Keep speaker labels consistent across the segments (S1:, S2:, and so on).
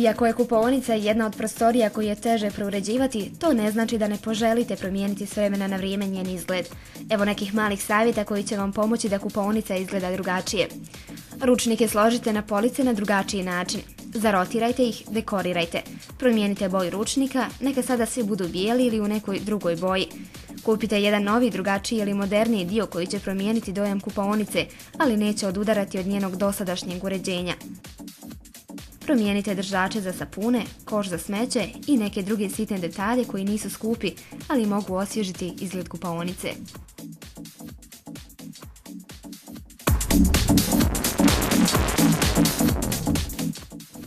S1: Iako je kupaonica jedna od prostorija koju je teže prouređivati, to ne znači da ne poželite promijeniti s vremena na vrijeme njen izgled. Evo nekih malih savjeta koji će vam pomoći da kupaonica izgleda drugačije. Ručnike složite na police na drugačiji način. Zarotirajte ih, dekorirajte. Promijenite boju ručnika, neka sada svi budu bijeli ili u nekoj drugoj boji. Kupite jedan novi, drugačiji ili moderniji dio koji će promijeniti dojam kupaonice, ali neće odudarati od njenog dosadašnjeg uređenja. Promijenite držače za sapune, koš za smeće i neke druge sitne detalje koji nisu skupi, ali mogu osvježiti izgled kupaonice.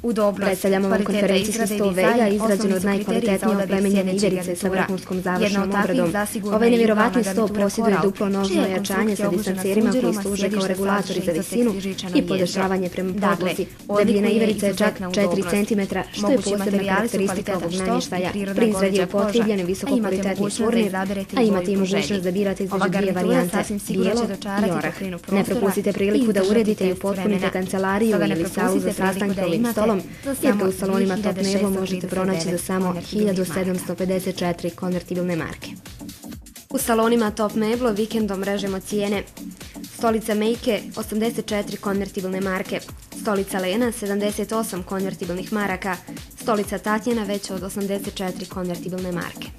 S1: U dobro
S2: predstavljamo vam konferencijski sto Vega, izrađen od najkvalitetnije oplemenjene igerice sa vrhunskom završnom obradom. Ovaj nevjerovatni sto posjeduje duplo nožno ojačanje sa distancerima koji služe kao regulatori za visinu i podešavanje prema podlozi. Debljina igerica je čak 4 cm, što je posebna karakteristika ovog namještaja. Pri izradi je upotrijebljene visoko kvalitetni furnir, a imate i mogućnost da birate između dvije varijante, bijelo i orah. Ne propustite priliku da uredite i upotpunite kancelariju ili salu za sastanke ovim stolom, jer ga u salonima Top Nebo možete pronaći za samo 1754 konvertibilne marke. U salonima Top Meblo vikendom režemo cijene. Stolica Mejke 84 konvertibilne marke, stolica Lena 78 konvertibilnih maraka, stolica Tatjana veća od 84 konvertibilne marke.